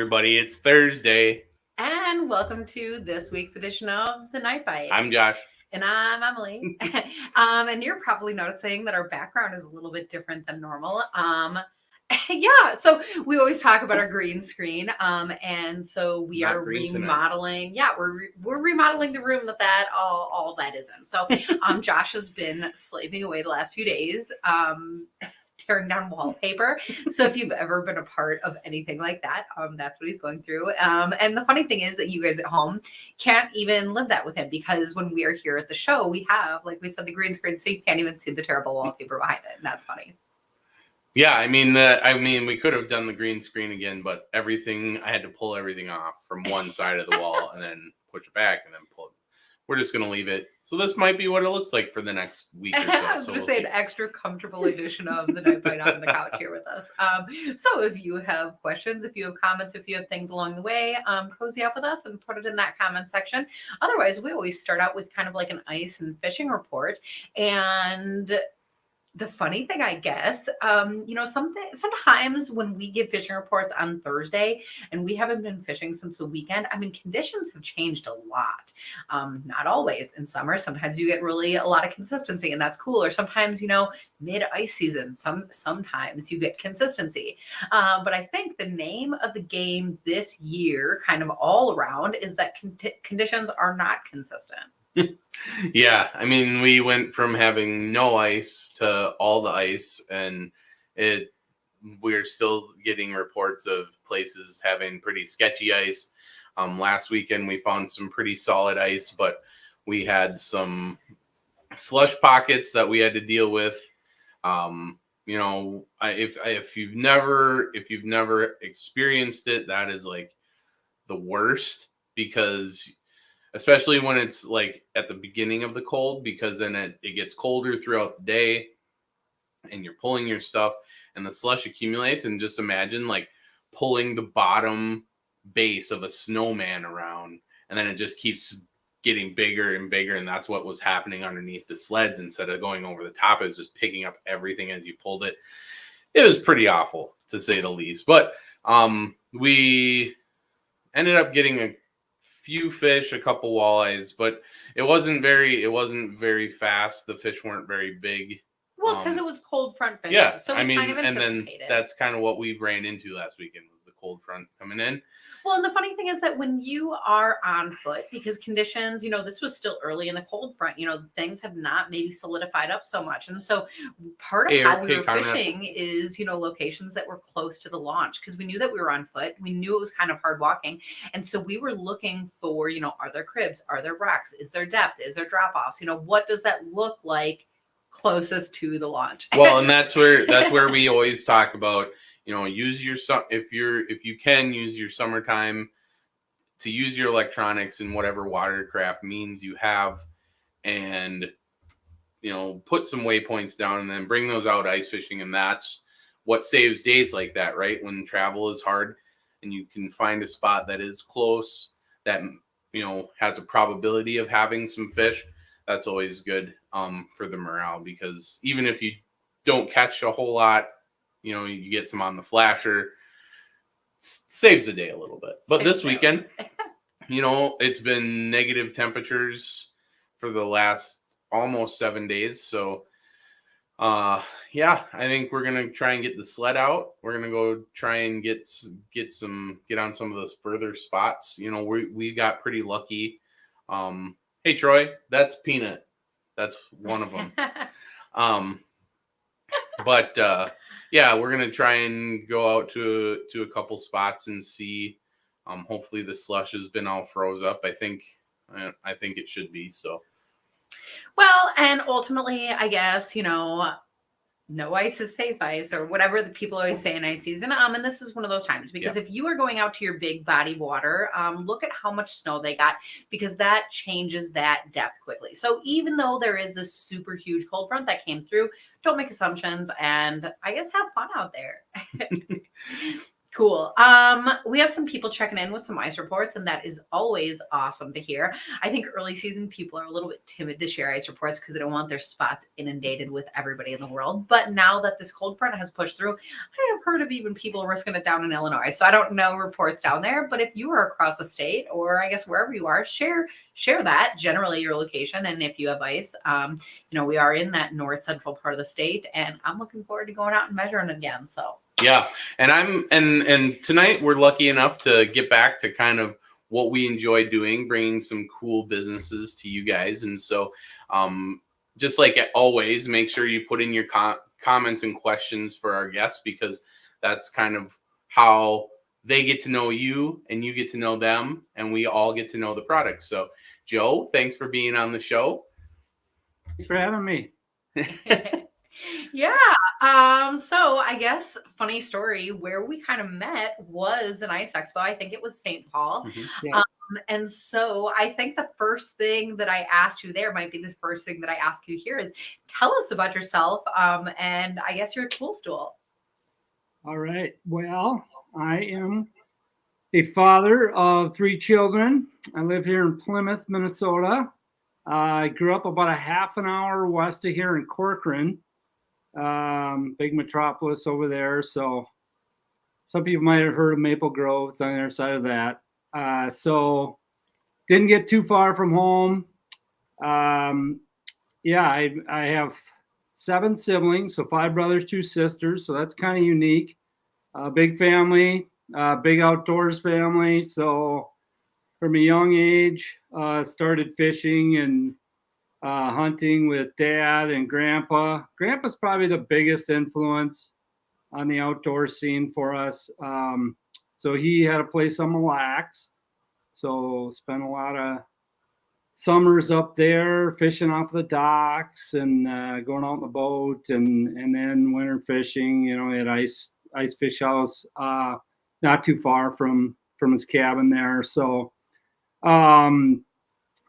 everybody. It's Thursday. And welcome to this week's edition of The Night Bite. I'm Josh. And I'm Emily. And you're probably noticing that our background is a little bit different than normal. So we always talk about our green screen. And so we Not are green tonight. remodeling. Yeah, we're remodeling the room that all that is in. So Josh has been slaving away the last few days. Tearing down wallpaper. So if you've ever been a part of anything like that, that's what he's going through. And the funny thing is that you guys at home can't even live that with him, because when we are here at the show, we have, like we said, the green screen, so you can't even see the terrible wallpaper behind it. And that's funny. Yeah, I mean, we could have done the green screen again, but I had to pull everything off from one side of the wall and then push it back and then pull it. We're just going to leave it. So this might be what it looks like for the next week or so. I was going to say an extra comfortable edition of The Night Bite on the couch here with us. So if you have questions, if you have comments, if you have things along the way, cozy up with us and put it in that comment section. Otherwise, we always start out with kind of like an ice and fishing report. And the funny thing, I guess, sometimes when we give fishing reports on Thursday and we haven't been fishing since the weekend, conditions have changed a lot. Not always. In summer, sometimes you get really a lot of consistency, and that's cool. Or sometimes, mid ice season, sometimes you get consistency. But I think the name of the game this year, kind of all around, is that conditions are not consistent. Yeah, we went from having no ice to all the ice, and we're still getting reports of places having pretty sketchy ice. Last weekend we found some pretty solid ice, but we had some slush pockets that we had to deal with. If you've never experienced it, that is like the worst, because especially when it's like at the beginning of the cold, because then it gets colder throughout the day and you're pulling your stuff and the slush accumulates. And just imagine like pulling the bottom base of a snowman around, and then it just keeps getting bigger and bigger. And that's what was happening underneath the sleds. Instead of going over the top, it was just picking up everything as you pulled it. It was pretty awful, to say the least. But we ended up getting a few fish, a couple walleyes, but it wasn't very fast. The fish weren't very big. Well, because it was cold front fishing. Yeah, so we kind of anticipated. And then that's kind of what we ran into last weekend, was the cold front coming in. Well, and the funny thing is that when you are on foot, because conditions, this was still early in the cold front, things had not maybe solidified up so much. And so part of how we were fishing is, locations that were close to the launch, because we knew that we were on foot. We knew it was kind of hard walking. And so we were looking for, are there cribs? Are there wrecks? Is there depth? Is there drop offs? What does that look like closest to the launch? Well, and that's where we always talk about, use your if you can use your summertime to use your electronics in whatever watercraft means you have, and put some waypoints down and then bring those out ice fishing. And that's what saves days like that, right? When travel is hard and you can find a spot that is close, that has a probability of having some fish, that's always good for the morale, because even if you don't catch a whole lot, you get some on the flasher, saves the day a little bit. But this weekend, it's been negative temperatures for the last almost 7 days. So, I think we're going to try and get the sled out. We're going to go try and get on some of those further spots. We got pretty lucky. Hey, Troy, that's Peanut. That's one of them. We're going to try and go out to a couple spots and see. Hopefully the slush has been all froze up. I think it should be. So. Well, and ultimately, I guess, no ice is safe ice, or whatever the people always say in ice season. And this is one of those times, because if you are going out to your big body of water, look at how much snow they got, because that changes that depth quickly. So even though there is this super huge cold front that came through, don't make assumptions, and I guess have fun out there. Cool. We have some people checking in with some ice reports, and that is always awesome to hear. I think early season people are a little bit timid to share ice reports because they don't want their spots inundated with everybody in the world. But now that this cold front has pushed through, I have heard of even people risking it down in Illinois. So I don't know reports down there, but if you are across the state, or I guess wherever you are, share that. Generally, your location, and if you have ice, we are in that north central part of the state, and I'm looking forward to going out and measuring again. So. Yeah, and tonight we're lucky enough to get back to kind of what we enjoy doing, bringing some cool businesses to you guys. And so, just like always, make sure you put in your comments and questions for our guests, because that's kind of how they get to know you and you get to know them, and we all get to know the product. So, Joe, thanks for being on the show. Thanks for having me. Yeah. So I guess funny story, where we kind of met was an ice expo. I think it was St. Paul. Mm-hmm. Yeah. And so I think the first thing that I asked you there might be the first thing that I ask you here is tell us about yourself. And I guess you're a Kul Stool. All right. Well, I am a father of 3 children. I live here in Plymouth, Minnesota. I grew up about a half an hour west of here in Corcoran. Big metropolis over there. So some people might have heard of Maple Grove. It's on the other side of that. So didn't get too far from home. I have 7 siblings, so 5 brothers, 2 sisters. So that's kind of unique. Big family, big outdoors family. So from a young age, started fishing and hunting with Dad and Grandpa. Grandpa's probably the biggest influence on the outdoor scene for us. So he had a place on Mille Lacs. So spent a lot of summers up there fishing off the docks and going out in the boat, and then winter fishing. He had ice fish house not too far from his cabin there. So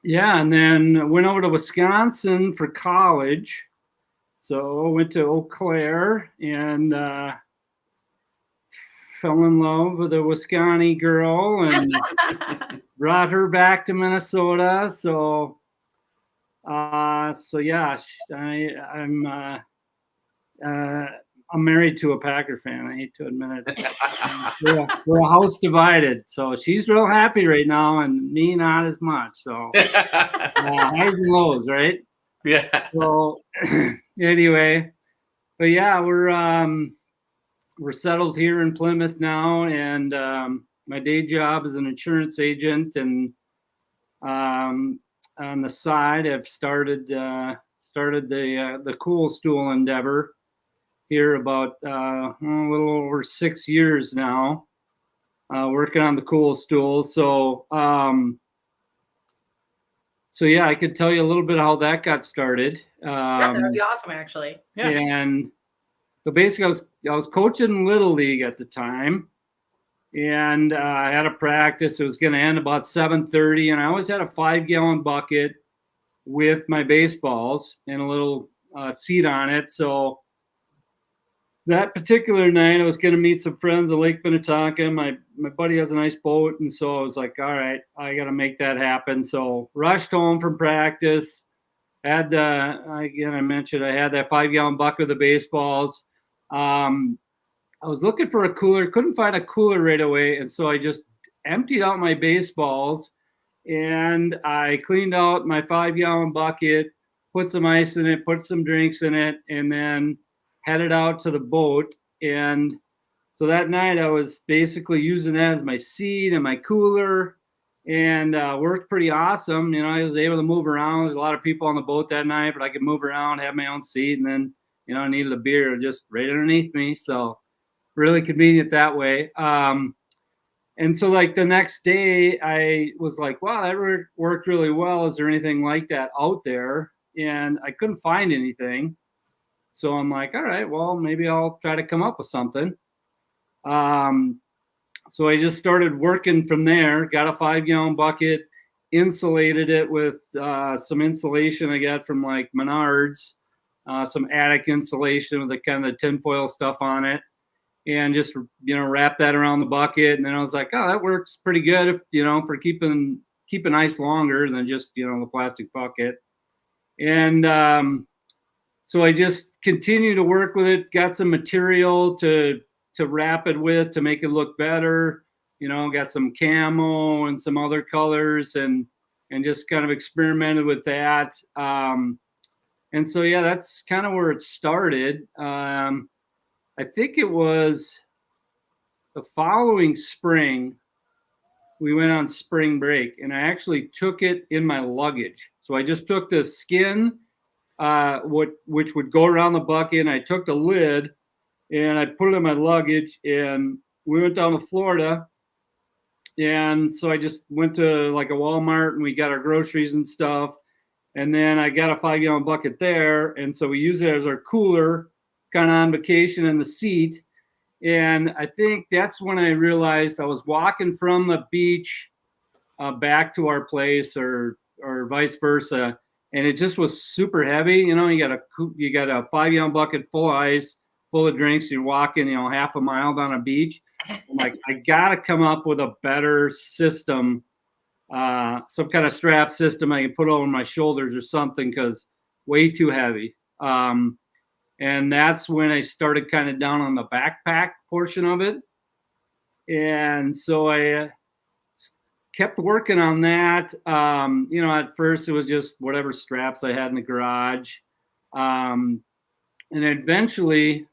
and then went over to Wisconsin for college. So went to Eau Claire and fell in love with a Wisconsin girl and brought her back to Minnesota. So yeah, I'm married to a Packer fan. I hate to admit it. We're a house divided. So she's real happy right now, and me not as much. So highs and lows, right? Yeah. So anyway, but yeah, we're settled here in Plymouth now, and my day job is an insurance agent, and on the side, I've started the Kul Stool endeavor here about a little over 6 years now, working on the Kul Stool. So yeah, I could tell you a little bit how that got started. Yeah, that would be awesome, actually. Yeah. And so basically, I was coaching Little League at the time, and I had a practice. It was going to end about 7:30, and I always had a 5-gallon bucket with my baseballs and a little seat on it. So that particular night, I was going to meet some friends at Lake Minnetonka. My buddy has a nice boat, and so I was like, all right, I got to make that happen. So rushed home from practice. Had I mentioned I had that 5-gallon bucket of the baseballs. I was looking for a cooler, couldn't find a cooler right away, and so I just emptied out my baseballs, and I cleaned out my 5-gallon bucket, put some ice in it, put some drinks in it, and then headed out to the boat. And so that night I was basically using that as my seat and my cooler, and worked pretty awesome. I was able to move around. There's a lot of people on the boat that night, but I could move around, have my own seat, and then I needed a beer just right underneath me. So really convenient that way. And so like the next day I was like, wow, that worked really well. Is there anything like that out there? And I couldn't find anything. So I'm like, all right, well, maybe I'll try to come up with something. So I just started working from there, got a 5-gallon bucket, insulated it with some insulation I got from like Menards, some attic insulation with the kind of tinfoil stuff on it. and just, wrap that around the bucket. And then I was like, oh, that works pretty good if, for keeping ice longer than just, the plastic bucket. And so I just continued to work with it, got some material to wrap it with to make it look better. Got some camo and some other colors and just kind of experimented with that. And so, yeah, that's kind of where it started. I think it was the following spring, we went on spring break, and I actually took it in my luggage. So I just took the skin, which would go around the bucket, and I took the lid, and I put it in my luggage, and we went down to Florida. And so I just went to like a Walmart, and we got our groceries and stuff. And then I got a 5-gallon bucket there. And so we used it as our cooler, kind of on vacation in the seat. And I think that's when I realized I was walking from the beach back to our place or vice versa. And it just was super heavy. You got a 5-gallon bucket full of ice, full of drinks. You're walking, half a mile down a beach. I'm like, I got to come up with a better system, some kind of strap system I can put over my shoulders or something, because way too heavy. And that's when I started kind of down on the backpack portion of it. And so I kept working on that. At first it was just whatever straps I had in the garage. And eventually,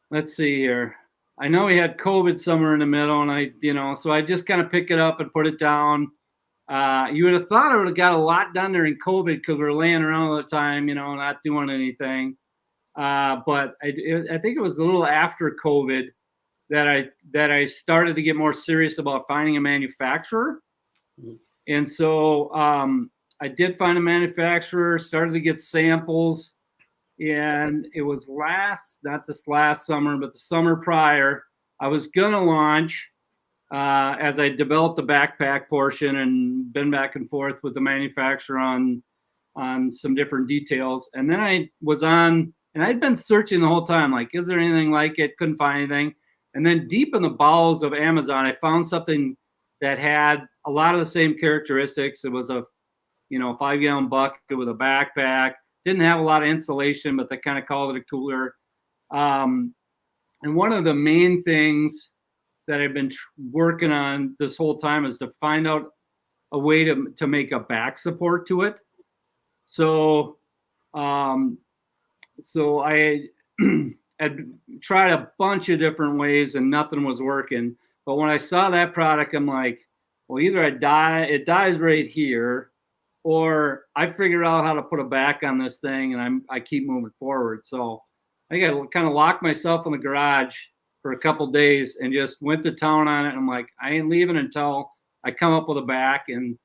let's see here. I know we had COVID somewhere in the middle, and so I just kind of pick it up and put it down. You would have thought I would have got a lot done during COVID because we were laying around all the time, not doing anything. But I think it was a little after COVID that I started to get more serious about finding a manufacturer. And so I did find a manufacturer, started to get samples. And it was not this last summer, but the summer prior, I was going to launch as I developed the backpack portion and been back and forth with the manufacturer on some different details. And then I was on, and I'd been searching the whole time, like, is there anything like it? Couldn't find anything. And then deep in the bowels of Amazon, I found something that had a lot of the same characteristics. It was a 5-gallon bucket with a backpack. Didn't have a lot of insulation, but they kind of called it a cooler. And one of the main things that I've been working on this whole time is to find out a way to make a back support to it. So, so I had tried a bunch of different ways and nothing was working. But when I saw that product, I'm like, well, either it dies right here, or I figure out how to put a back on this thing and I keep moving forward. So I think I kind of locked myself in the garage for a couple of days and just went to town on it. And I'm like, I ain't leaving until I come up with a back. And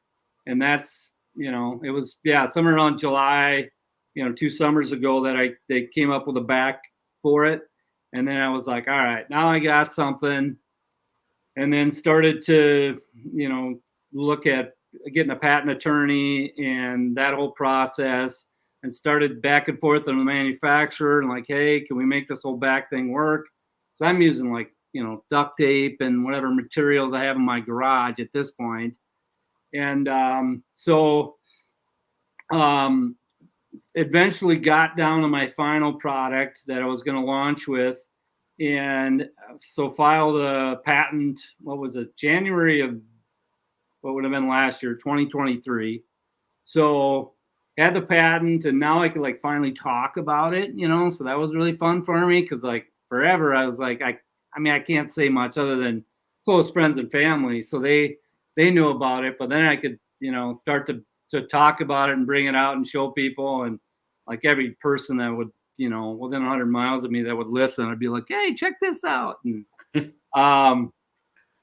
that's, it was, somewhere around July, 2 summers ago that they came up with a back for it. And then I was like, all right, now I got something. And then started to, look at getting a patent attorney and that whole process, and started back and forth on the manufacturer and like, hey, can we make this whole back thing work? So I'm using like, duct tape and whatever materials I have in my garage at this point. And eventually got down to my final product that I was going to launch with. And so filed a patent, what was it, January of what would have been last year, 2023. So had the patent, and now I could like finally talk about it, so that was really fun for me, because like forever I was like, I can't say much other than close friends and family. So they knew about it, but then I could, start to talk about it and bring it out and show people. And like every person that would, within 100 miles of me that would listen, I'd be like, hey, check this out. And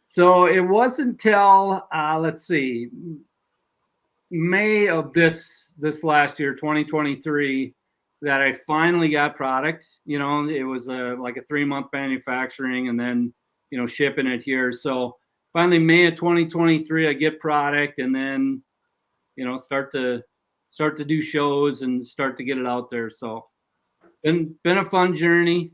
so it wasn't until let's see, May of this last year, 2023, that I finally got product. It was like a 3-month manufacturing and then shipping it here. So finally May of 2023, I get product, and then start to do shows and start to get it out there. So been a fun journey.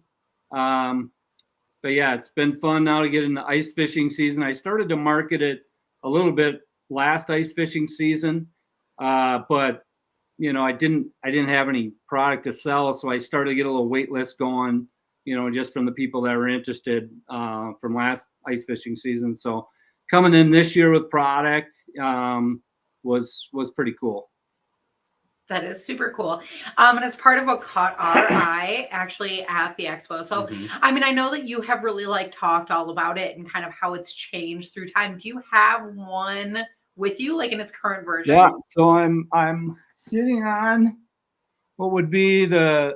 but yeah, it's been fun now to get into ice fishing season. I started to market it a little bit last ice fishing season, but I didn't have any product to sell, so I started to get a little wait list going, just from the people that were interested from last ice fishing season. So coming in this year with product was pretty cool. That is super cool. And it's part of what caught our eye actually at the expo. So, I mean, I know that you have really talked all about it and kind of how it's changed through time. Do you have one with you, like in its current version? Yeah. So I'm sitting on what would be I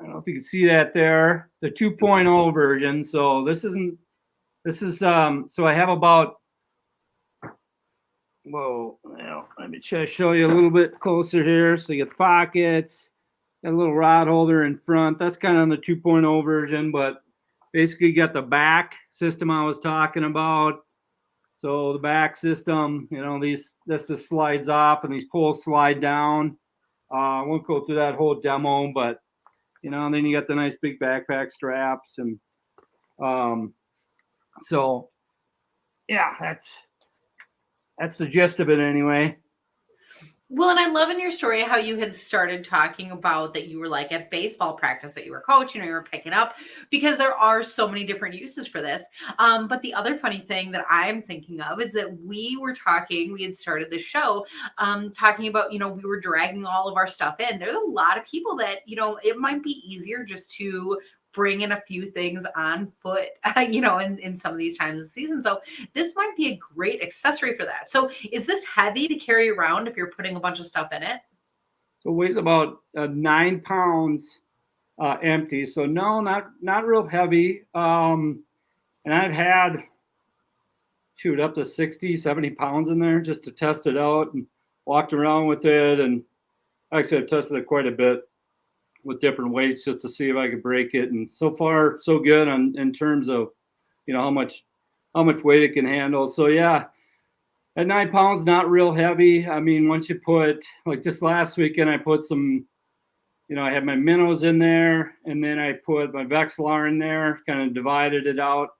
don't know if you can see that there, the 2.0 version. So so I have about, let me try to show you a little bit closer here. So you get pockets, got a little rod holder in front. That's kind of on the 2.0 version, but basically you got the back system I was talking about. So the back system, this just slides off and these poles slide down. I won't go through that whole demo, but then you got the nice big backpack straps, and so yeah, that's the gist of it anyway. Well, and I love in your story how you had started talking about that you were at baseball practice that you were coaching or you were picking up, because there are so many different uses for this. But the other funny thing that I'm thinking of is that we had started the show talking about, we were dragging all of our stuff in. There's a lot of people that, it might be easier just to bring in a few things on foot, in some of these times of the season. So this might be a great accessory for that. So is this heavy to carry around if you're putting a bunch of stuff in it? So it weighs about 9 pounds empty. So no, not real heavy. And I've had up to 60, 70 pounds in there just to test it out, and walked around with it. And actually I've tested it quite a bit with different weights just to see if I could break it. And so far so good in terms of, how much weight it can handle. So yeah, at 9 pounds, not real heavy. I mean, once you put, like just last weekend, I put some, I had my minnows in there, and then I put my Vexilar in there, kind of divided it out.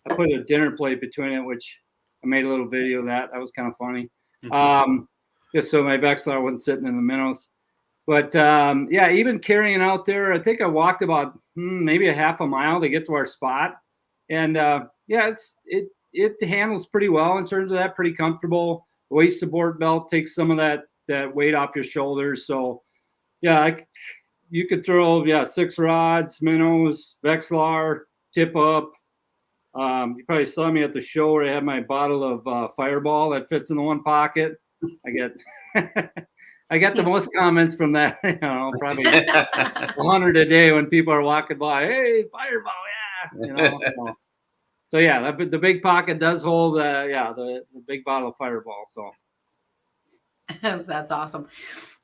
I put a dinner plate between it, which I made a little video of that. That was kind of funny. Just so my Vexilar wasn't sitting in the minnows. But yeah, even carrying out there, I think I walked about maybe a half a mile to get to our spot. And yeah, it handles pretty well in terms of that, pretty comfortable. The waist support belt takes some of that weight off your shoulders. So yeah, you could throw 6 rods, minnows, Vexilar, tip up. You probably saw me at the show where I had my bottle of Fireball that fits in the one pocket. I get the most comments from that, probably 100 a day when people are walking by. Hey, Fireball, yeah, So yeah, the big pocket does hold, the big bottle of Fireball. So that's awesome.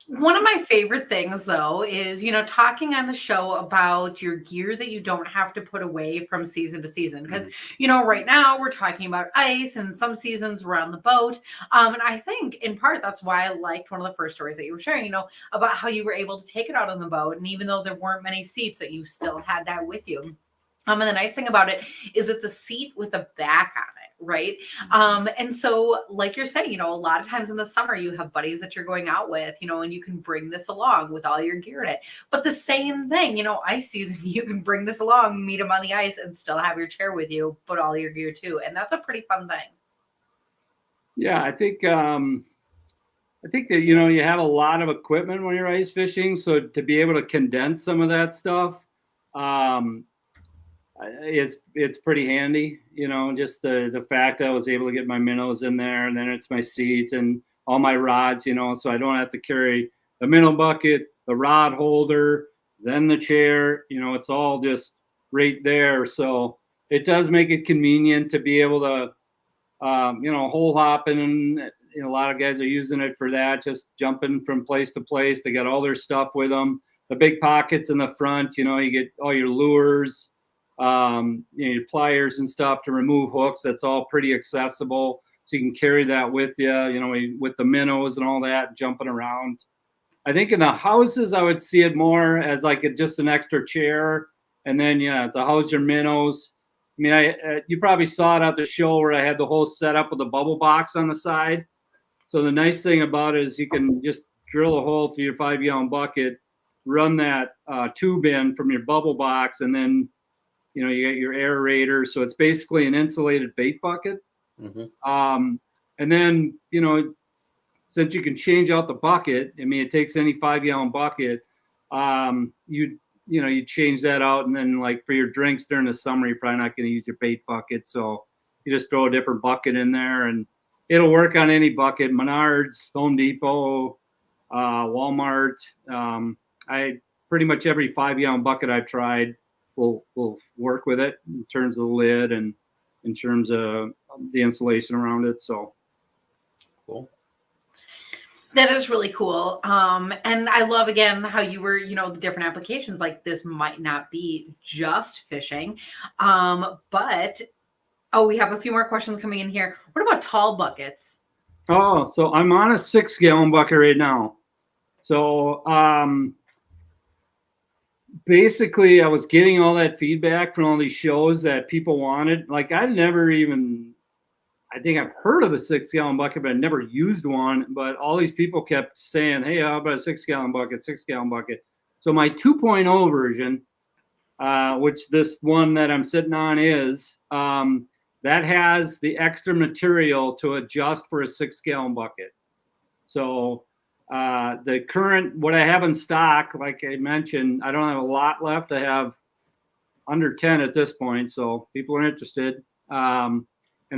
One of my favorite things, though, is, talking on the show about your gear that you don't have to put away from season to season. Because, right now we're talking about ice, and some seasons we're on the boat. And I think in part that's why I liked one of the first stories that you were sharing, about how you were able to take it out on the boat. And even though there weren't many seats, that you still had that with you. And the nice thing about it is it's a seat with a back on it, right? And so, like you're saying, a lot of times in the summer, you have buddies that you're going out with, and you can bring this along with all your gear in it. But the same thing, ice season, you can bring this along, meet them on the ice, and still have your chair with you, but all your gear too. And that's a pretty fun thing. Yeah, I think that, you have a lot of equipment when you're ice fishing. So to be able to condense some of that stuff, it's pretty handy, just the fact that I was able to get my minnows in there, and then it's my seat and all my rods, so I don't have to carry the minnow bucket, the rod holder, then the chair, it's all just right there. So it does make it convenient to be able to, hole hopping, and a lot of guys are using it for that, just jumping from place to place. They got all their stuff with them. The big pockets in the front, you get all your lures, your pliers and stuff to remove hooks. That's all pretty accessible, so you can carry that with you, with the minnows and all that, jumping around. I think in the houses I would see it more as just an extra chair, and then to house your minnows. I mean, you probably saw it at the show where I had the whole setup with the bubble box on the side. So the nice thing about it is you can just drill a hole through your 5-gallon bucket, run that tube in from your bubble box, and then you get your aerator. So it's basically an insulated bait bucket. Mm-hmm. And then since you can change out the bucket, I mean, it takes any 5-gallon bucket. You change that out, and then like for your drinks during the summer, you're probably not going to use your bait bucket, so you just throw a different bucket in there, and it'll work on any bucket. Menards, Home Depot, Walmart. I pretty much every 5-gallon bucket I've tried will work with it in terms of the lid and in terms of the insulation around it. So cool. That is really cool. And I love, again, how you were, the different applications. Like, this might not be just fishing. But, we have a few more questions coming in here. What about tall buckets? Oh, so I'm on a 6-gallon bucket right now. So basically, I was getting all that feedback from all these shows that people wanted. Like, I think I've heard of a 6-gallon bucket, but I never used one. But all these people kept saying, hey, how about a 6-gallon bucket, 6-gallon bucket? So my 2.0 version, which this one that I'm sitting on is, that has the extra material to adjust for a 6-gallon bucket. So the current, what I have in stock, like I mentioned, I don't have a lot left. I have under 10 at this point, so people are interested. And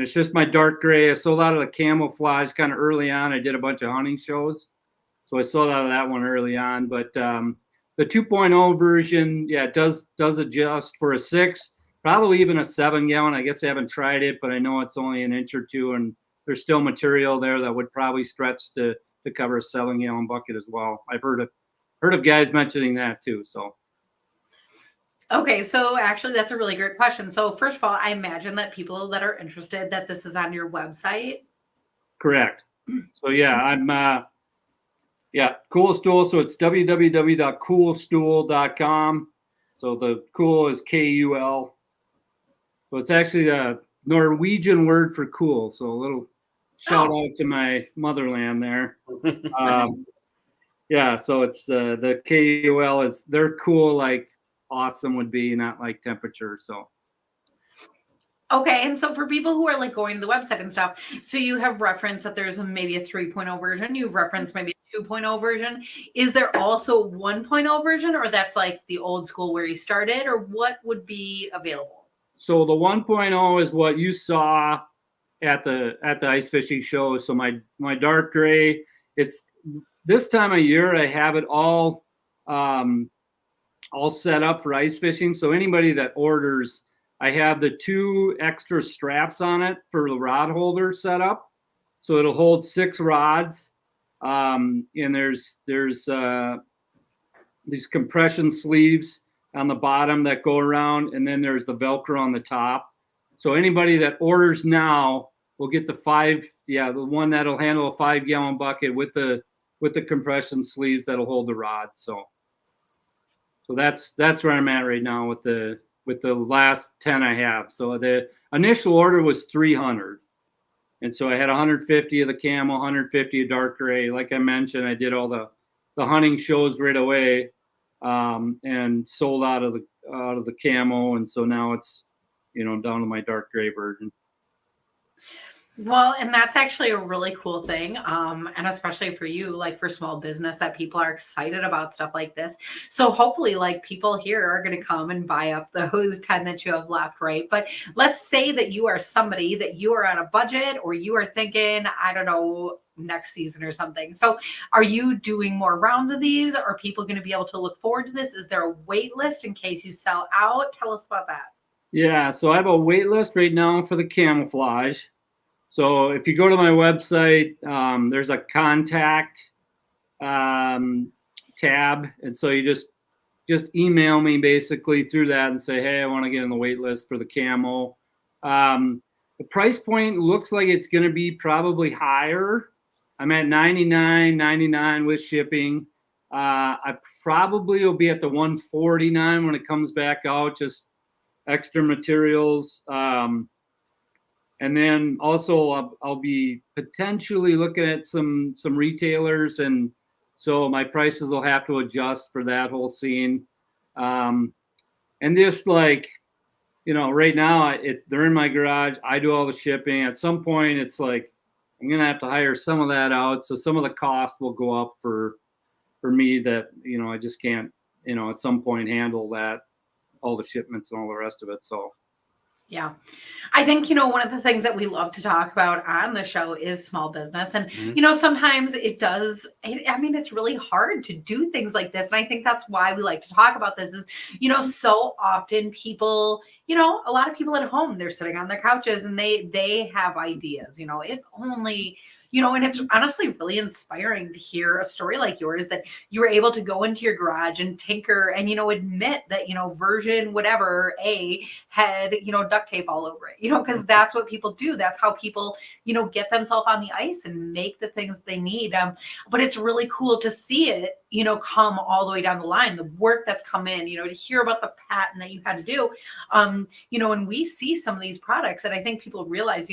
it's just my dark gray. I sold out of the camouflage kind of early on. I did a bunch of hunting shows, so I sold out of that one early on. But the 2.0 version, yeah, it does adjust for a 6, probably even a 7-gallon. I guess I haven't tried it, but I know it's only an inch or two, and there's still material there that would probably stretch to cover a 7-gallon bucket as well. I've heard of guys mentioning that too. So. Okay, so actually that's a really great question. So first of all, I imagine that people that are interested, that this is on your website. Correct. So yeah, I'm Kul Stool. So it's www.kulstool.com. So the Kul is Kul. So it's actually a Norwegian word for cool. So a little shout out to my motherland there. Yeah, so it's the Kul is, they're cool, like awesome would be, not like temperature. So okay, and so for people who are like going to the website and stuff, so you have referenced that there's maybe a 3.0 version, you've referenced maybe a 2.0 version. Is there also 1.0 version, or that's like the old school where you started, or what would be available? So the 1.0 is what you saw at the ice fishing show. So my dark gray, it's this time of year I have it all set up for ice fishing. So anybody that orders, I have the 2 extra straps on it for the rod holder setup. So it'll hold 6 rods. And there's these compression sleeves on the bottom that go around, and then there's the Velcro on the top. So anybody that orders now will get the one that'll handle a 5-gallon bucket with the compression sleeves that'll hold the rods. So that's where I'm at right now with the last 10 I have. So the initial order was 300. And so I had 150 of the camo, 150 of dark gray. Like I mentioned, I did all the hunting shows right away, and sold out of the camo. And so now it's, down to my dark gray version. Well, and that's actually a really cool thing. And especially for you, like for small business, that people are excited about stuff like this. So hopefully like people here are going to come and buy up those 10 that you have left, right? But let's say that you are somebody that you are on a budget, or you are thinking, I don't know, next season or something. So are you doing more rounds of these? Are people going to be able to look forward to this? Is there a wait list in case you sell out? Tell us about that. Yeah, so I have a wait list right now for the camouflage. So if you go to my website, there's a contact tab. And so you just email me basically through that and say, hey, I want to get on the wait list for the camo. The price point looks like it's going to be probably higher. I'm at $99.99 with shipping. I probably will be at the $149 when it comes back out. Just extra materials. And then also I'll be potentially looking at some retailers, and so my prices will have to adjust for that whole scene. And just like, right now they're in my garage. I do all the shipping. At some point, it's like I'm gonna have to hire some of that out, so some of the cost will go up for me that I just can't at some point handle that, all the shipments and all the rest of it. So. Yeah. I think, one of the things that we love to talk about on the show is small business. And, sometimes it's really hard to do things like this. And I think that's why we like to talk about this is, so often people, a lot of people at home, they're sitting on their couches and they have ideas, it only, and it's honestly really inspiring to hear a story like yours that you were able to go into your garage and tinker and, admit that, version whatever A had, duct tape all over it, because that's what people do. That's how people, get themselves on the ice and make the things they need. But it's really cool to see it, come all the way down the line, the work that's come in, to hear about the patent that you had to do. And we see some of these products and I think people realize,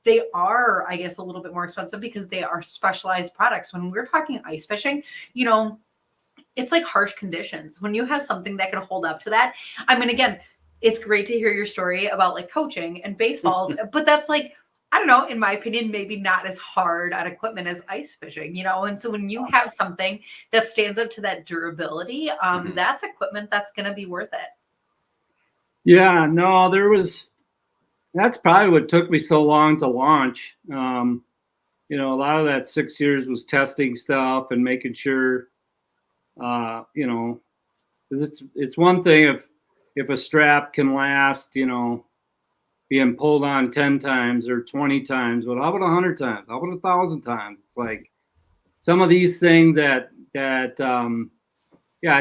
they are, I guess, a little bit more expensive because they are specialized products. When we're talking ice fishing, it's like harsh conditions. When you have something that can hold up to that, again, it's great to hear your story about like coaching and baseballs, but that's like, I don't know, in my opinion, maybe not as hard on equipment as ice fishing, And so when you have something that stands up to that durability, that's equipment that's going to be worth it. Yeah, no, that's probably what took me so long to launch. A lot of that 6 years was testing stuff and making sure, 'cause it's one thing if a strap can last, being pulled on 10 times or 20 times, but how about 100 times? How about 1,000 times? It's like some of these things that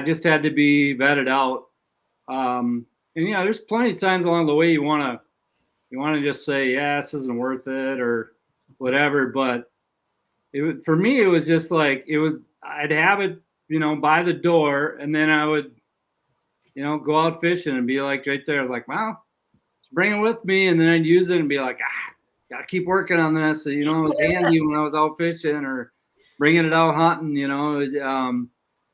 just had to be vetted out. And there's plenty of times along the way you want to just say, yeah, this isn't worth it or whatever. But for me, it was just like, I'd have it, by the door, and then I would, go out fishing and be like right there, like, well, just bring it with me. And then I'd use it and be like, gotta keep working on this. So, it was handy when I was out fishing or bringing it out hunting,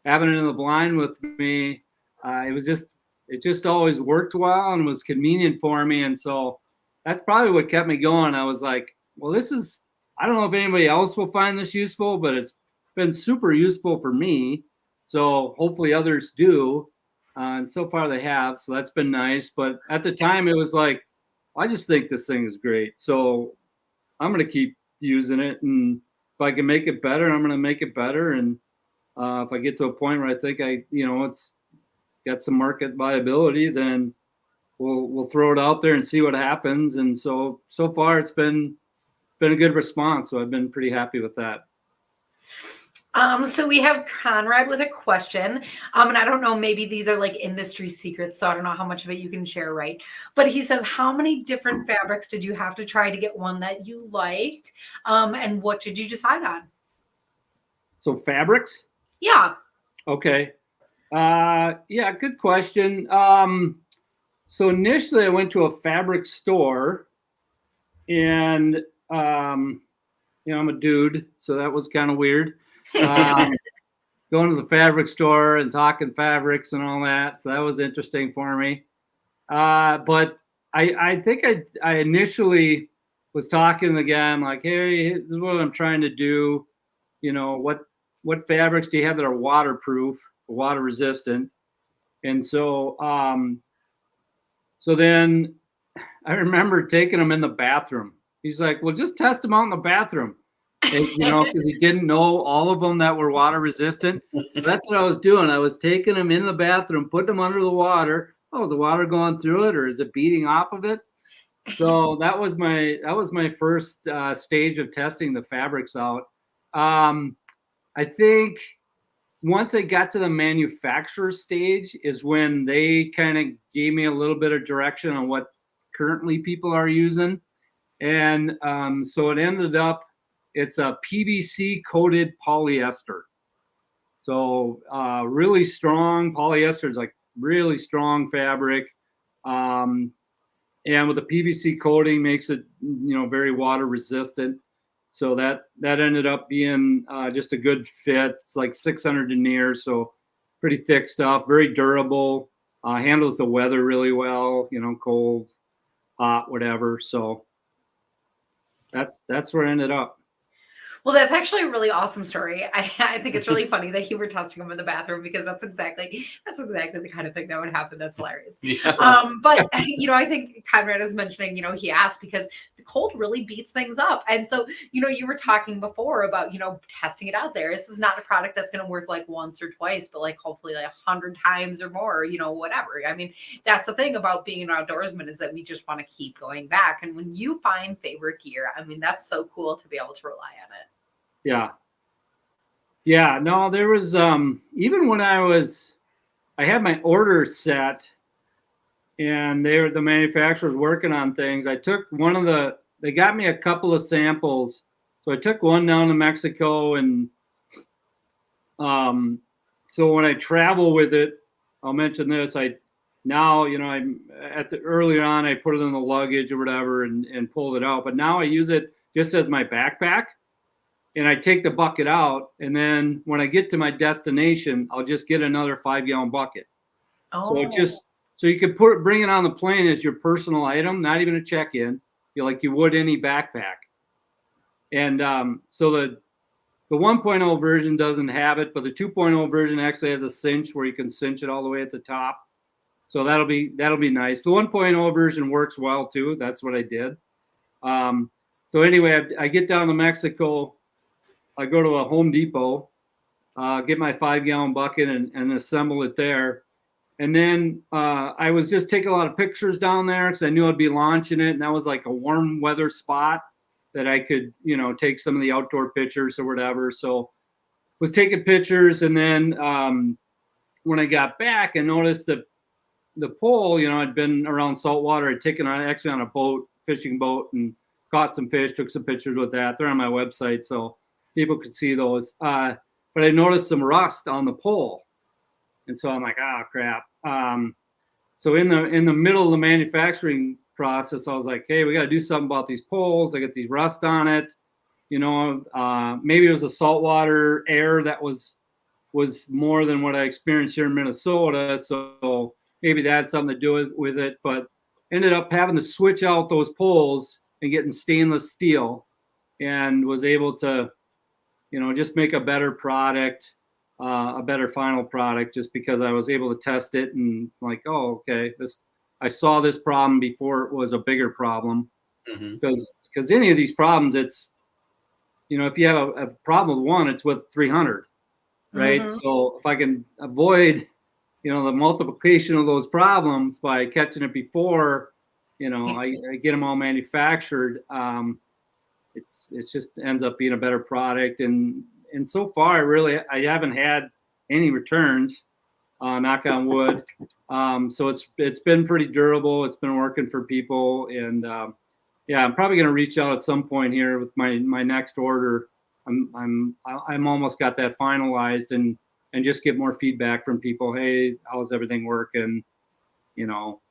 having it in the blind with me. It just always worked well and was convenient for me. And so that's probably what kept me going. I was like, well, I don't know if anybody else will find this useful, but it's been super useful for me. So hopefully others do. And so far they have. So that's been nice. But at the time it was like, I just think this thing is great. So I'm going to keep using it. And if I can make it better, I'm going to make it better. And if I get to a point where I think it's got some market viability, then we'll throw it out there and see what happens. And so far it's been a good response. So I've been pretty happy with that. So we have Conrad with a question. And I don't know, maybe these are like industry secrets, so I don't know how much of it you can share, right? But he says, how many different fabrics did you have to try to get one that you liked? And what did you decide on? So fabrics? Yeah. Okay. Yeah, good question. So initially I went to a fabric store and, I'm a dude, so that was kind of weird. Going to the fabric store and talking fabrics and all that. So that was interesting for me. But I think I initially was talking to the guy. I'm like, hey, this is what I'm trying to do. What fabrics do you have that are waterproof, water resistant? And so, so then I remember taking him in the bathroom. He's like, well, just test them out in the bathroom. And, because he didn't know all of them that were water resistant. So that's what I was doing. I was taking them in the bathroom, putting them under the water. Oh, is the water going through it or is it beating off of it? So that was my first stage of testing the fabrics out. I think once I got to the manufacturer stage is when they kind of gave me a little bit of direction on what currently people are using. And so it ended up, it's a PVC coated polyester. So really strong polyester is like really strong fabric. And with the PVC coating makes it, very water resistant. So that ended up being just a good fit. It's like 600 denier, so pretty thick stuff, very durable, handles the weather really well, cold, hot, whatever. So that's where I ended up. Well, that's actually a really awesome story. I think it's really funny that you were testing them in the bathroom because that's exactly the kind of thing that would happen. That's hilarious. Yeah. But I think Conrad is mentioning, he asked because the cold really beats things up. And so, you were talking before about, testing it out there. This is not a product that's going to work like once or twice, but like hopefully like 100 times or more, whatever. I mean, that's the thing about being an outdoorsman is that we just want to keep going back. And when you find favorite gear, I mean, that's so cool to be able to rely on it. Yeah. Yeah. No, there was, even when I had my order set and the manufacturers working on things. I took they got me a couple of samples. So I took one down to Mexico and, so when I travel with it, I'll mention this. Earlier on, I put it in the luggage or whatever and pulled it out, but now I use it just as my backpack. And I take the bucket out, and then when I get to my destination, I'll just get another 5-gallon bucket. Oh. So you could bring it on the plane as your personal item, not even a check-in, like you would any backpack. And so the 1.0 version doesn't have it, but the 2.0 version actually has a cinch where you can cinch it all the way at the top. So that'll be nice. The 1.0 version works well too. That's what I did. So anyway, I get down to Mexico. I go to a Home Depot, get my 5-gallon bucket and assemble it there. And then I was just taking a lot of pictures down there because I knew I'd be launching it. And that was like a warm weather spot that I could, take some of the outdoor pictures or whatever. So was taking pictures. And then when I got back, I noticed that the pole, I'd been around saltwater. I'd taken actually on a boat, fishing boat, and caught some fish, took some pictures with that. They're on my website, so people could see those. But I noticed some rust on the pole. And so I'm like, crap. So in the middle of the manufacturing process, I was like, hey, we got to do something about these poles. I got these rust on it. Maybe it was a saltwater air that was more than what I experienced here in Minnesota. So maybe that had something to do with it. But ended up having to switch out those poles and getting stainless steel, and was able to, just make a better product, a better final product, just because I was able to test it and like, oh, okay, I saw this problem before it was a bigger problem. Because any of these problems, it's, if you have a problem with one, it's with 300, right? Mm-hmm. So if I can avoid, the multiplication of those problems by catching it before, I get them all manufactured. It's just ends up being a better product. And so far, really, I haven't had any returns, knock on wood. So it's been pretty durable. It's been working for people. And I'm probably going to reach out at some point here with my next order. I'm almost got that finalized and just get more feedback from people. Hey, how's everything working?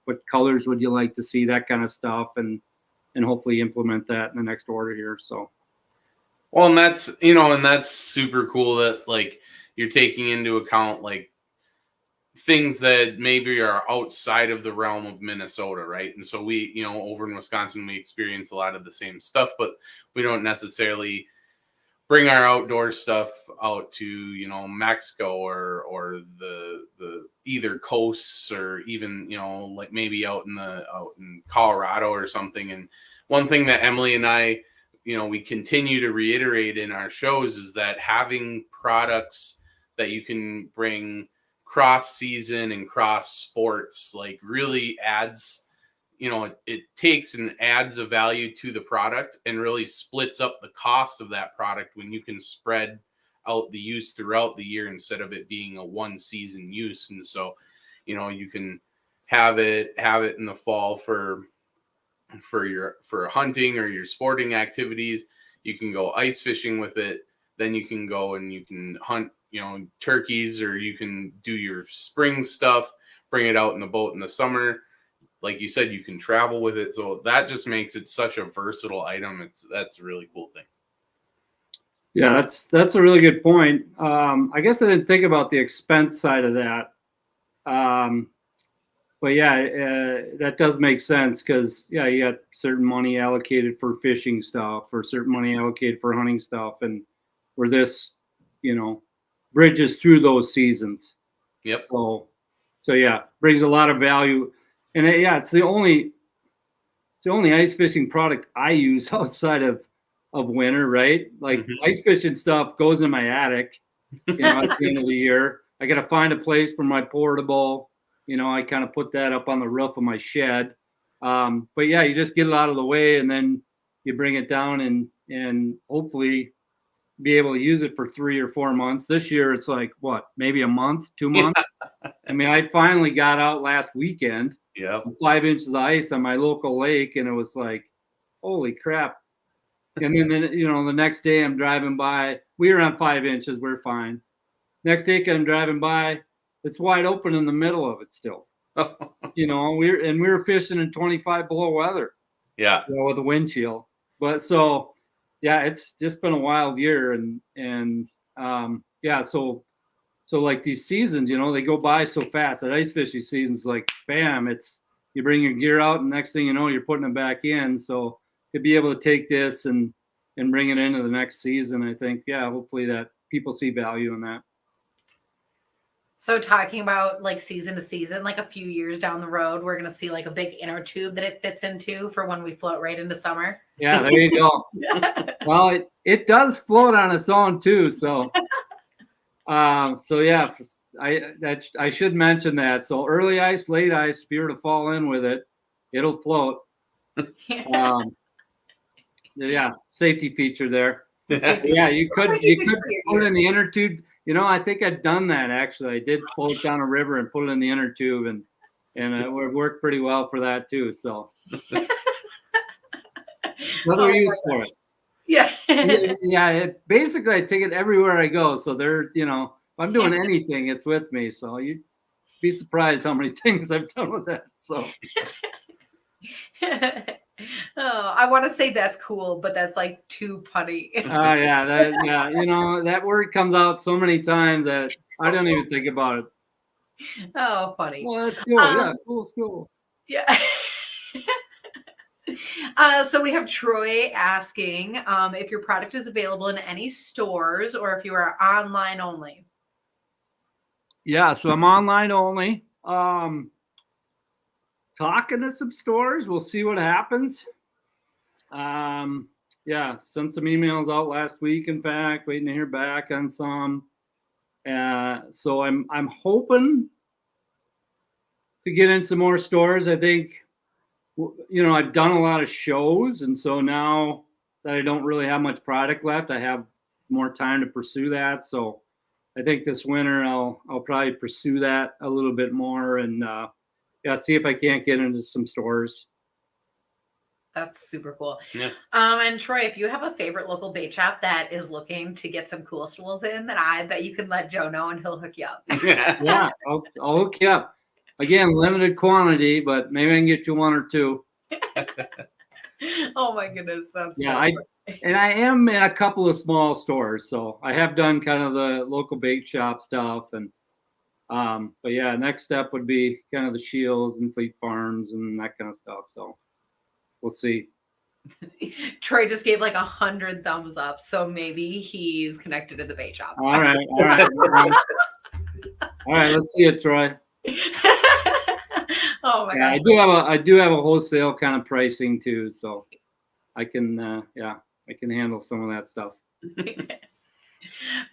What colors would you like to see? That kind of stuff. And hopefully implement that in the next order here. So, well, and that's super cool that like you're taking into account like things that maybe are outside of the realm of Minnesota, right? And so we, over in Wisconsin, we experience a lot of the same stuff, but we don't necessarily bring our outdoor stuff out to, Mexico or the either coasts, or even, like maybe out in Colorado or something. And one thing that Emily and I, we continue to reiterate in our shows is that having products that you can bring cross season and cross sports like really adds, it takes and adds a value to the product and really splits up the cost of that product when you can spread out the use throughout the year instead of it being a one season use. And so, you can have it in the fall for hunting or your sporting activities. You can go ice fishing with it. Then you can go and you can hunt, turkeys, or you can do your spring stuff, bring it out in the boat in the summer. like you said, you can travel with it. So that just makes it such a versatile item. That's a really cool thing. Yeah, that's a really good point. I guess I didn't think about the expense side of that. But yeah, that does make sense because yeah, you got certain money allocated for fishing stuff or certain money allocated for hunting stuff, and where this, bridges through those seasons. Yep. So yeah, brings a lot of value, and yeah, it's the only ice fishing product I use outside of winter, right? Like ice fishing stuff goes in my attic, at the end of the year. I got to find a place for my portable. I kind of put that up on the roof of my shed. But yeah, you just get it out of the way and then you bring it down and hopefully be able to use it for 3 or 4 months. This year it's like what, maybe a month, 2 months. I mean, I finally got out last weekend. Yeah. 5 inches of ice on my local lake, and it was like, holy crap. And then the next day I'm driving by. We were on 5 inches. We're fine. Next day I'm driving by. It's wide open in the middle of it still. We were fishing in 25 below weather. Yeah. With a wind chill. But so yeah, it's just been a wild year, and yeah, so like these seasons, they go by so fast. That ice fishing season's like bam, you bring your gear out and next thing you know, you're putting it back in. So to be able to take this and bring it into the next season, I think, yeah, hopefully that people see value in that. So talking about like season to season, like a few years down the road, we're going to see like a big inner tube that it fits into for when we float right into summer. Yeah, there you go. Well, it does float on its own too. So, yeah, I should mention that. So early ice, late ice, if you were to fall in with it, it'll float. Yeah, safety feature there. Yeah, you could put it in the inner tube. I think I've done that actually. I did float down a river and put it in the inner tube, and it worked pretty well for that too. So another use for it. Yeah. Yeah. Basically, I take it everywhere I go. So if I'm doing anything, it's with me. So you'd be surprised how many things I've done with that. So. Oh, I want to say that's cool, but that's like too punny. Oh yeah, that word comes out so many times that I don't even think about it. Oh, funny. Well, that's cool. Yeah, cool. Yeah. So we have Troy asking if your product is available in any stores or if you are online only. Yeah, so I'm online only. Talking to some stores, we'll see what happens. Yeah, sent some emails out last week. In fact, waiting to hear back on some. So I'm hoping to get in some more stores. I think, I've done a lot of shows, and so now that I don't really have much product left, I have more time to pursue that. So I think this winter I'll probably pursue that a little bit more and see if I can't get into some stores. That's super cool. Yeah. And Troy, if you have a favorite local bait shop that is looking to get some Kul Stools in, then I bet you can let Joe know and he'll hook you up. Yeah, I'll hook you up. Again, limited quantity, but maybe I can get you 1 or 2. Oh my goodness, that's yeah. so And I am in a couple of small stores, so I have done kind of the local bait shop stuff, and but yeah, next step would be kind of the Shields and Fleet Farms and that kind of stuff. So we'll see. Troy just gave like 100 thumbs up, so maybe he's connected to the bait shop. All right. All right, let's see it, Troy. Oh my gosh. I do have a wholesale kind of pricing too, so I can I can handle some of that stuff.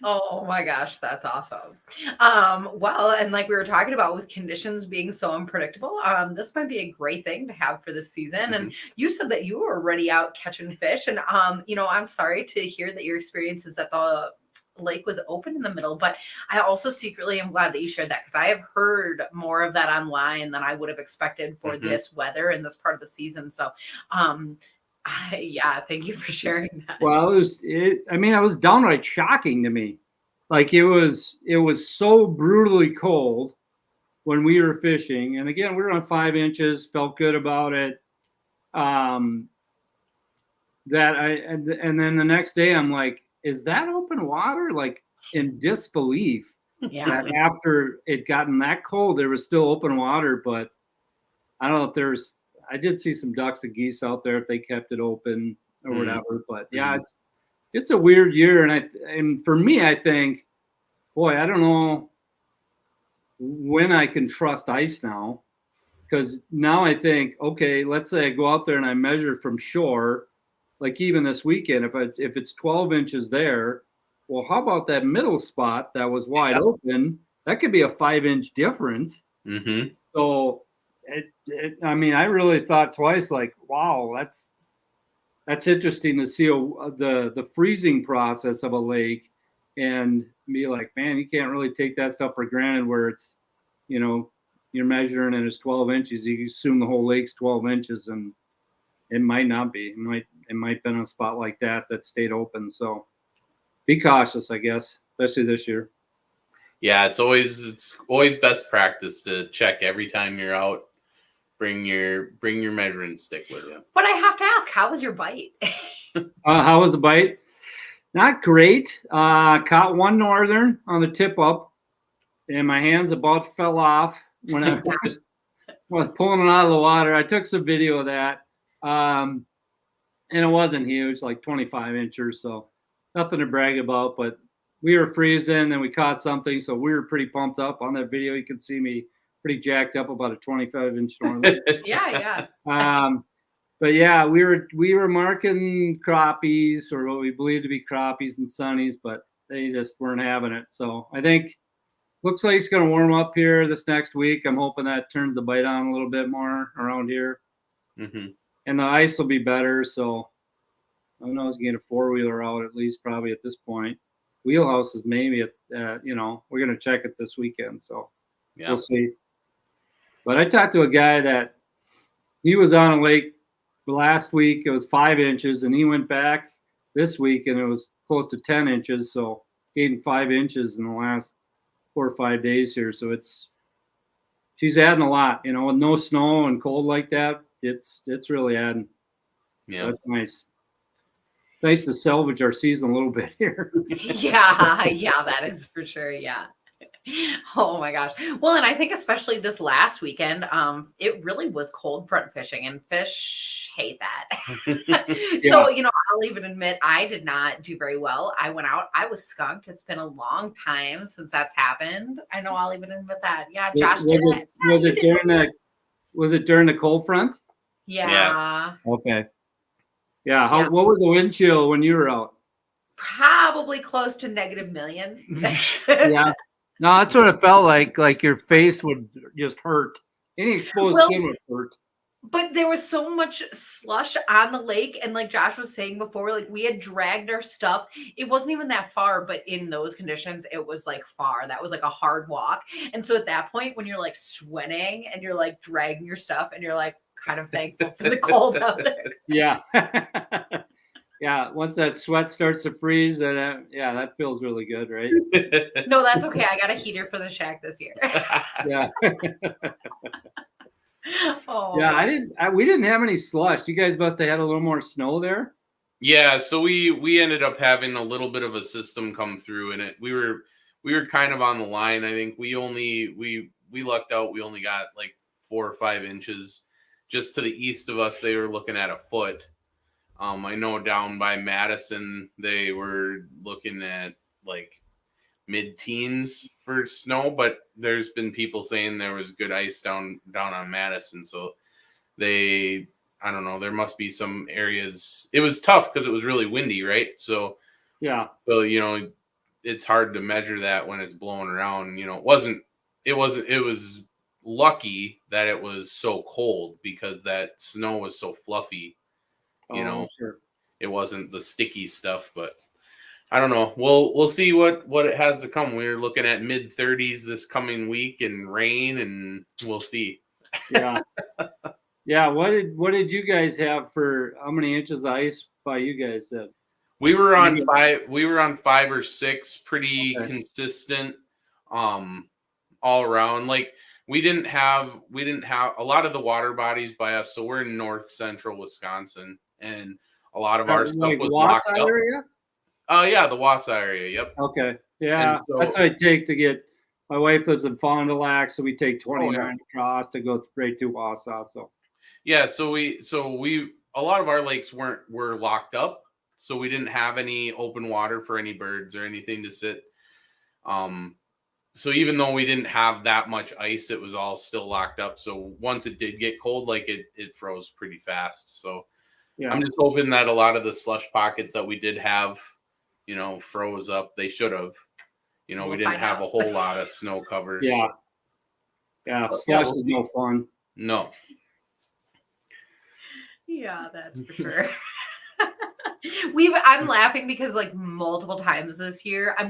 Oh my gosh, that's awesome. Well, and like we were talking about with conditions being so unpredictable, this might be a great thing to have for this season. Mm-hmm. And you said that you were already out catching fish, and I'm sorry to hear that your experience is that the lake was open in the middle, but I also secretly am glad that you shared that because I have heard more of that online than I would have expected for this weather and this part of the season. So yeah, thank you for sharing that. Well, it was downright shocking to me. Like it was so brutally cold when we were fishing, and again, we were on 5 inches, felt good about it. And then the next day I'm like, is that open water? Like in disbelief Yeah. that after it gotten that cold, there was still open water. But I don't know if I did see some ducks and geese out there if they kept it open or whatever. But yeah, it's a weird year. And for me, I think, boy, I don't know when I can trust ice now. Because now I think, okay, let's say I go out there and I measure from shore, like even this weekend, if it's 12 inches there, well, how about that middle spot that was wide open? That could be a 5-inch difference. Mm-hmm. So, I mean, I really thought twice, like, wow, that's interesting to see the freezing process of a lake, and be like, man, you can't really take that stuff for granted. Where it's, you're measuring and it's 12 inches. You assume the whole lake's 12 inches, and it might not be. It might been a spot like that stayed open. So be cautious, I guess, especially this year. Yeah, it's always best practice to check every time you're out. Bring your measuring stick with you. But I have to ask, how was your bite? How was the bite? Not great. Caught one northern on the tip up, and my hands about fell off when I was pulling it out of the water. I took some video of that. And it wasn't huge, like 25 inches, so nothing to brag about. But we were freezing and we caught something, so we were pretty pumped up. On that video, you can see me pretty jacked up about a 25-inch northern. Yeah. But yeah, we were marking crappies, or what we believe to be crappies and sunnies, but they just weren't having it. So I think looks like it's going to warm up here this next week. I'm hoping that turns the bite on a little bit more around here. Mm-hmm. And the ice will be better. So I know I was getting a 4-wheeler out at least probably at this point. Wheelhouse is maybe we're going to check it this weekend. So we'll see. But I talked to a guy that he was on a lake last week. It was 5 inches, and he went back this week and it was close to 10 inches. So gained 5 inches in the last 4 or 5 days here. So she's adding a lot, with no snow and cold like that. It's really adding. Yeah, that's nice. Nice to salvage our season a little bit here. Yeah, that is for sure. Yeah. Oh my gosh. Well, and I think especially this last weekend, it really was cold front fishing, and fish hate that. So, I'll even admit I did not do very well. I went out, I was skunked. It's been a long time since that's happened. I know, I'll even admit that. Yeah, Josh did it. Was it during the cold front? Yeah. Okay. Yeah. What was the wind chill when you were out? Probably close to -1,000,000. Yeah. No, that's what it felt like. Like your face would just hurt. Any exposed skin would hurt. But there was so much slush on the lake. And like Josh was saying before, like we had dragged our stuff. It wasn't even that far, but in those conditions, it was like far. That was like a hard walk. And so at that point, when you're like sweating and you're like dragging your stuff and you're like kind of thankful for the cold out there. Yeah. Yeah. Once that sweat starts to freeze, then that feels really good, right? No, that's okay. I got a heater for the shack this year. Yeah. Oh. Yeah, we didn't have any slush. You guys must have had a little more snow there. Yeah, so we ended up having a little bit of a system come through, and we were kind of on the line. I think we lucked out. We only got like 4 or 5 inches. Just to the east of us, they were looking at a foot. I know down by Madison, they were looking at like mid-teens for snow, but there's been people saying there was good ice down on Madison. So I don't know, there must be some areas. It was tough because it was really windy, right? So yeah. So it's hard to measure that when it's blowing around. It was lucky that it was so cold because that snow was so fluffy. Sure. It wasn't the sticky stuff, but I don't know. We'll see what it has to come. We're looking at mid-30s this coming week and rain, and we'll see. Yeah. Yeah. What did you guys have for how many inches of ice by you guys then? We were on 5. We were on 5 or 6, pretty consistent, all around. Like we didn't have a lot of the water bodies by us. So we're in north central Wisconsin, and a lot of our stuff Like was Wausau locked up. area? Yeah, the Wausau area. Yep. Okay. And Yeah. so, That's what I take to get. My wife lives in Fond du Lac, so we take Oh, 29 across to go right to Wausau. So yeah, so we a lot of our lakes were locked up, so we didn't have any open water for any birds or anything to sit. So even though we didn't have that much ice, it was all still locked up. So once it did get cold, like it froze pretty fast. So yeah. I'm just hoping that a lot of the slush pockets that we did have, froze up. They should have. We We'll didn't find have out. a whole lot of snow covers. Yeah. So, Yeah. But, Slush we'll is see. no fun. No. Yeah, that's for sure. I'm laughing because like multiple times this year, I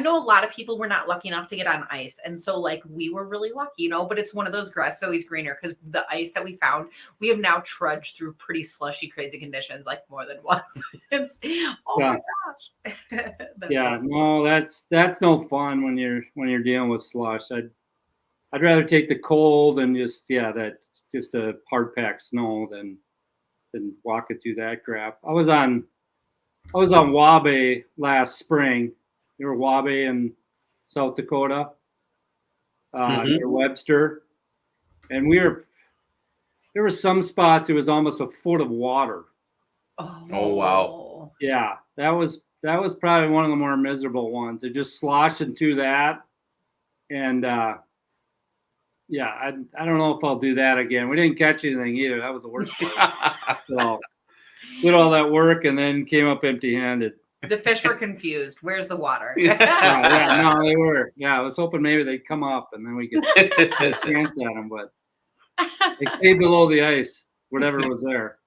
know a lot of people were not lucky enough to get on ice. And so like we were really lucky, but it's one of those grass is always greener because the ice that we found, we have now trudged through pretty slushy, crazy conditions like more than once. Oh Yeah. my gosh. Yeah, no, that's no fun when you're dealing with slush. I'd rather take the cold and just a hard packed snow than walking through that crap. I was on Wabe last spring. You were Wabe in South Dakota, near Webster, and there were some spots it was almost a foot of water. Oh, wow. Yeah, that was probably one of the more miserable ones. It just sloshing through that, and yeah, I don't know if I'll do that again. We didn't catch anything either. That was the worst part. So did all that work and then came up empty-handed. The fish were confused. Where's the water? Yeah, no, they were. Yeah, I was hoping maybe they'd come up and then we could get a chance at them, but they stayed below the ice, whatever was there.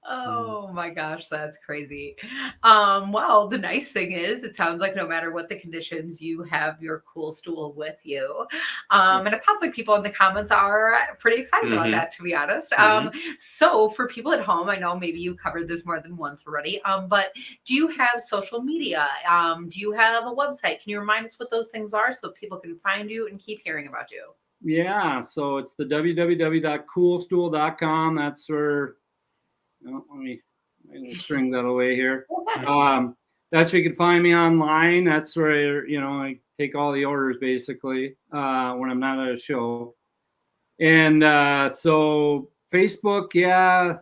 Oh my gosh, that's crazy. Well, the nice thing is it sounds like no matter what the conditions, you have your Kul Stool with you. And it sounds like people in the comments are pretty excited about that, to be honest. So for people at home, I know maybe you covered this more than once already, but do you have social media? Do you have a website? Can you remind us what those things are so people can find you and keep hearing about you? Yeah, so it's the www.kulstool.com. That's where let me string that away here. That's where you can find me online. That's where I take all the orders basically when I'm not at a show. And so Facebook, yeah,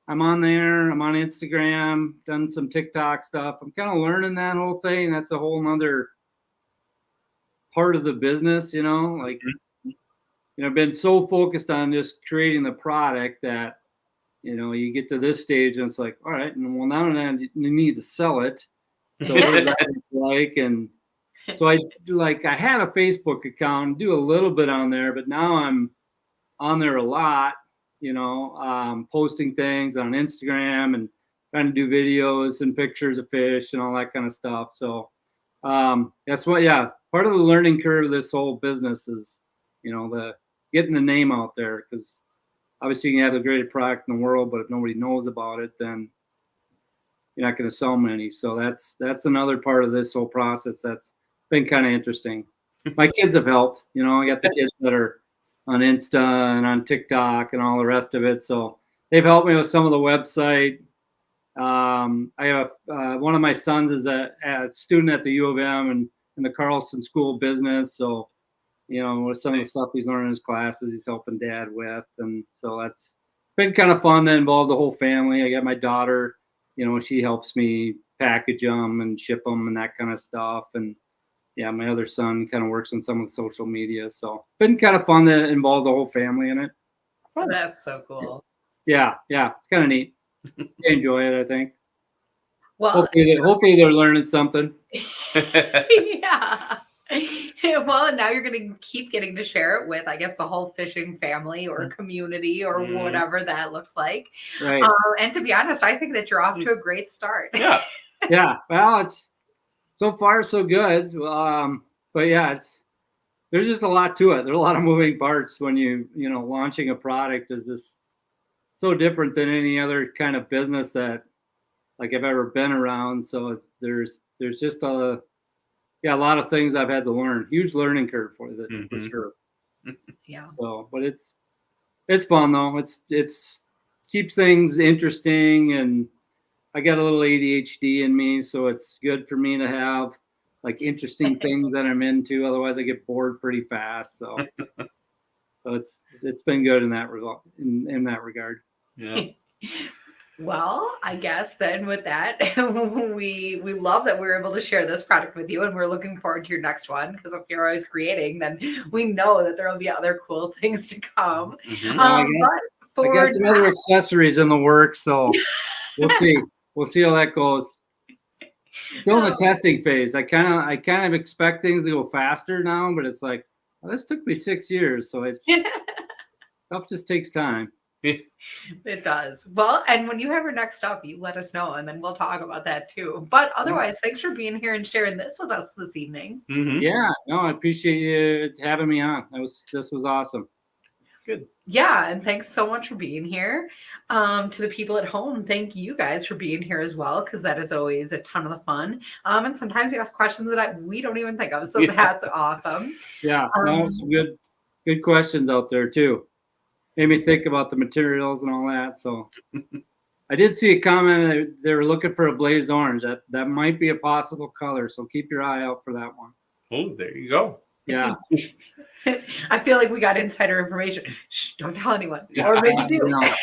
I'm on there. I'm on Instagram. Done some TikTok stuff. I'm kind of learning that whole thing. That's a whole nother part of the business, like I've been so focused on just creating the product that you get to this stage and it's like, all right, and well, now you need to sell it. So what does that look like? And so I had a Facebook account, do a little bit on there, but now I'm on there a lot, posting things on Instagram and trying to do videos and pictures of fish and all that kind of stuff. So that's part of the learning curve of this whole business is, the getting the name out there, because obviously you can have the greatest product in the world, but if nobody knows about it, then you're not going to sell many. So that's another part of this whole process that's been kind of interesting. My kids have helped. I got the kids that are on Insta and on TikTok and all the rest of it. So they've helped me with some of the website. I have one of my sons is a student at the U of M and in the Carlson School of Business. So with some of the stuff he's learning in his classes, he's helping dad with. And so that's been kind of fun to involve the whole family. I got my daughter, she helps me package them and ship them and that kind of stuff. And yeah, my other son kind of works on some of the social media. So been kind of fun to involve the whole family in it. Fun. That's so cool. Yeah. It's kind of neat. They enjoy it, I think. Well, hopefully they're learning something. Yeah. Well, and now you're going to keep getting to share it with, I guess, the whole fishing family or community or whatever that looks like. Right. And to be honest, I think that you're off to a great start. Yeah. Yeah. Well, it's so far so good. But yeah, there's just a lot to it. There's a lot of moving parts when launching a product is just so different than any other kind of business that like I've ever been around. So there's just a yeah, a lot of things I've had to learn. Huge learning curve for that for Mhm. sure. Yeah. So, but it's fun though. It's keeps things interesting, and I got a little ADHD in me, so it's good for me to have like interesting things that I'm into. Otherwise, I get bored pretty fast. So, it's been good in that regard. In that regard. Yeah. Well, I guess then with that, we love that we're able to share this product with you, and we're looking forward to your next one. Because if you're always creating, then we know that there will be other cool things to come. Mhm. But I for got some other accessories in the works, so we'll see. We'll see how that goes. Still in the testing phase. I kind of expect things to go faster now, but it's like, well, this took me 6 years, so it's stuff just takes time. It does. Well, and when you have your next stuff, you let us know, and then we'll talk about that too. But otherwise, thanks for being here and sharing this with us this evening. Mhm. Yeah, no, I appreciate you having me on. This was awesome. Good. Yeah, and thanks so much for being here. To the people at home, thank you guys for being here as well, because that is always a ton of the fun. And sometimes you ask questions that we don't even think of, so Yeah. that's awesome. Yeah, no, some good questions out there too. Made me think about the materials and all that. So I did see a comment that they were looking for a blaze orange. That might be a possible color. So keep your eye out for that one. Oh, there you go. Yeah. I feel like we got insider information. Shh, don't tell anyone. Yeah. Or maybe do. You know,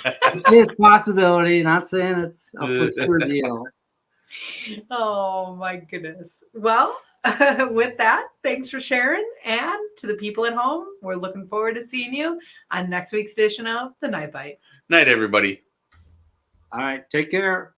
it's a possibility. Not saying it's a for sure deal. Oh my goodness. Well, with that, thanks for sharing. And to the people at home, we're looking forward to seeing you on next week's edition of The Night Bite. Night, everybody. All right. Take care.